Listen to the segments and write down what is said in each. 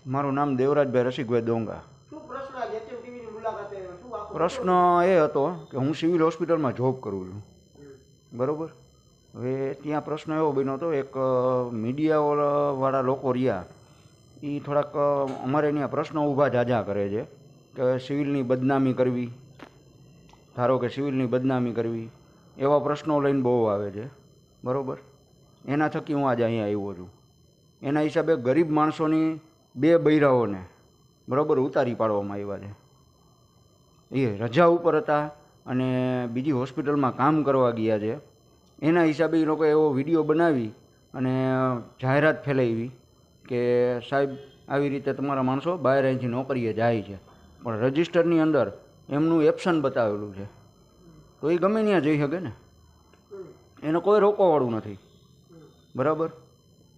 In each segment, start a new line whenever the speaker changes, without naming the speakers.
મારું નામ દેવરાજભાઈ રસિકભાઈ ડોંગા. પ્રશ્ન એ હતો કે હું સિવિલ હોસ્પિટલમાં જોબ કરું છું, બરાબર. હવે ત્યાં પ્રશ્ન એવો બન્યો હતો, એક મીડિયાવાળા લોકો રહ્યા એ થોડાક અમારે ત્યાં પ્રશ્નો ઊભા ઝાઝા કરે છે કે સિવિલની બદનામી કરવી, ધારો કે સિવિલની બદનામી કરવી, એવા પ્રશ્નો લઈને બહુ આવે છે, બરાબર. એના થકી હું આજે અહીંયા આવ્યો છું. એના હિસાબે ગરીબ માણસોની 2 બૈરાઓને બરાબર ઉતારી પાડવામાં આવ્યા છે. એ રજા ઉપર હતા અને બીજી હોસ્પિટલમાં કામ કરવા ગયા છે. એના હિસાબે એ લોકો એવો વિડીયો બનાવી અને જાહેરાત ફેલાવી કે સાહેબ આવી રીતે તમારા માણસો બહાર અહીંથી નોકરીએ જાય છે, પણ રજિસ્ટરની અંદર એમનું એપ્શન બતાવેલું છે, તો એ ગમે ત્યાં જઈ શકે ને, એને કોઈ રોકવાવાળું નથી, બરાબર.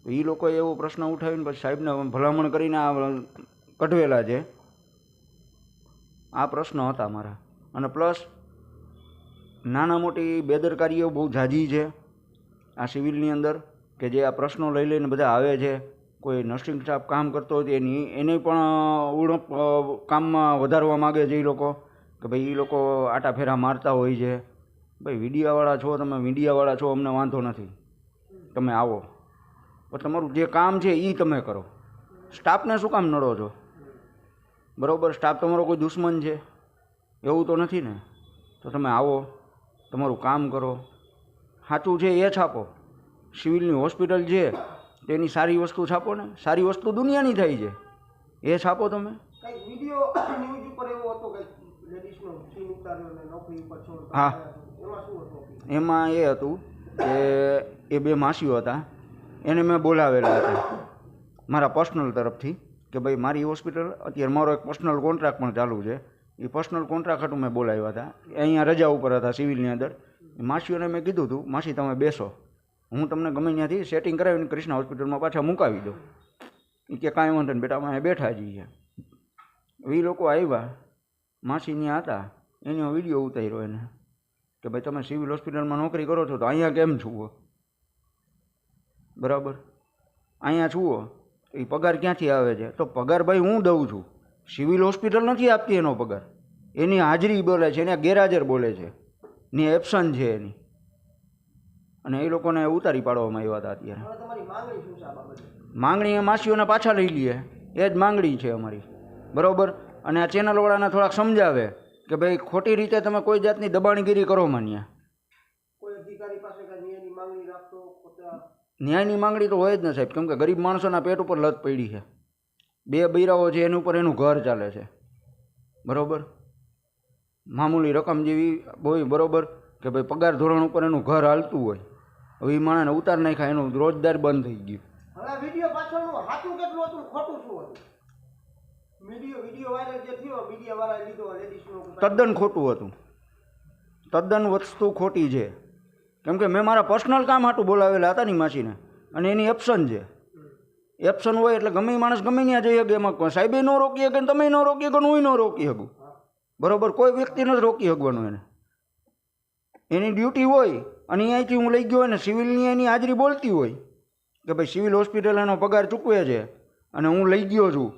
એ લોકોએ એવો પ્રશ્ન ઉઠાવીને પછી સાહેબને ભલામણ કરીને આ કઢવેલા છે. આ પ્રશ્ન હતા મારા. અને પ્લસ નાના મોટી બેદરકારીઓ બહુ ઝાઝી છે આ સિવિલની અંદર, કે જે આ પ્રશ્નો લઈ લઈને બધા આવે છે. કોઈ નર્સિંગ સ્ટાફ કામ કરતો હોય એને પણ ઉણપ કામમાં વધારવા માગે છે એ લોકો, કે ભાઈ એ લોકો આટા ફેરા મારતા હોય છે. ભાઈ મીડિયાવાળા છો, તમે મીડિયાવાળા છો, અમને વાંધો નથી, તમે આવો, પણ તમારું જે કામ છે એ તમે કરો. સ્ટાફને શું કામ નડો છો, બરાબર. સ્ટાફ તમારો કોઈ દુશ્મન છે એવું તો નથી ને. તો તમે આવો, તમારું કામ કરો, સાચું છે એ છાપો. સિવિલની હોસ્પિટલ છે તેની સારી વસ્તુ છાપો ને, સારી વસ્તુ દુનિયાની થાય છે એ છાપો તમે. હા, એમાં એ હતું કે એ 2 માસીઓ હતા, એને મેં બોલાવેલા હતા મારા પર્સનલ તરફથી કે ભાઈ મારી હોસ્પિટલ અત્યારે મારો એક પર્સનલ કોન્ટ્રાક્ટ પણ ચાલુ છે. એ પર્સનલ કોન્ટ્રાક્ટ હતું મેં બોલાવ્યા હતા. અહીંયા રજા ઉપર હતા સિવિલની અંદર. માસીઓને મેં કીધું હતું, માસી તમે બેસો, હું તમને ગમે ત્યાંથી સેટિંગ કરાવીને કૃષ્ણા હોસ્પિટલમાં પાછા મુકાવી દઉં. એ કે કાંઈ વાંધો નહીં બેટા, અમે બેઠા જઈએ. એ લોકો આવ્યા, માસી ત્યાં હતા, એનો વિડીયો ઉતાર્યો એને કે ભાઈ તમે સિવિલ હોસ્પિટલમાં નોકરી કરો છો તો અહીંયા કેમ છુઓ, બરાબર. અહીંયા છુઓ એ પગાર ક્યાંથી આવે છે? તો પગાર ભાઈ હું દઉં છું, સિવિલ હોસ્પિટલ નથી આપતી એનો પગાર. એની હાજરી બોલે છે, એના ગેરહાજર બોલે છે, એની એબ્સન છે એની. અને એ લોકોને ઉતારી પાડવામાં આવ્યા હતા. અત્યારે માંગણી એ માસીઓને પાછા લઈ લઈએ એ જ માંગણી છે અમારી, બરાબર. અને આ ચેનલવાળાને થોડાક સમજાવે કે ભાઈ ખોટી રીતે તમે કોઈ જાતની દબાણગીરી કરો માન્યા. ન્યાયની માંગણી તો હોય જ ને સાહેબ, કેમ કે ગરીબ માણસોના પેટ ઉપર લત પડી છે. 2 બૈરાઓ છે એની ઉપર એનું ઘર ચાલે છે, બરાબર. મામૂલી રકમ જેવી હોય, બરાબર, કે ભાઈ પગાર ધોરણ ઉપર એનું ઘર હાલતું હોય. હવે એ માણસને ઉતાર નાખ્યા, એનું રોજગાર બંધ થઈ ગયું. તદ્દન ખોટું હતું, તદ્દન વસ્તુ ખોટી છે. કેમ કે મેં મારા પર્સનલ કામ હાટું બોલાવેલા હતા ને માસીને, અને એની એપ્શન છે. એપ્શન હોય એટલે ગમે માણસ ગમે ત્યાં જઈ શકે. એમાં સાહેબે ન રોકી શકે, તમે ન રોકી શકો, હું ન રોકી શકું, બરાબર. કોઈ વ્યક્તિને જ રોકી શકવાનું એને. એની ડ્યુટી હોય અને અહીંયાથી હું લઈ ગયો હોય ને સિવિલની એની હાજરી બોલતી હોય કે ભાઈ સિવિલ હોસ્પિટલ એનો પગાર ચૂકવે છે અને હું લઈ ગયો છું,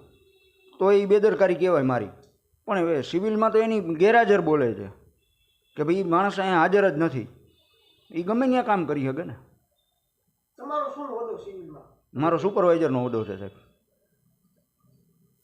તો એ બેદરકારી કહેવાય મારી. પણ હવે સિવિલમાં તો એની ગેરહાજર બોલે છે કે ભાઈ માણસ અહીંયા હાજર જ નથી, એ ગમે ત્યાં કામ કરી શકે ને. મારો સુપરવાઇઝરનો હોદ્દો છે સાહેબ.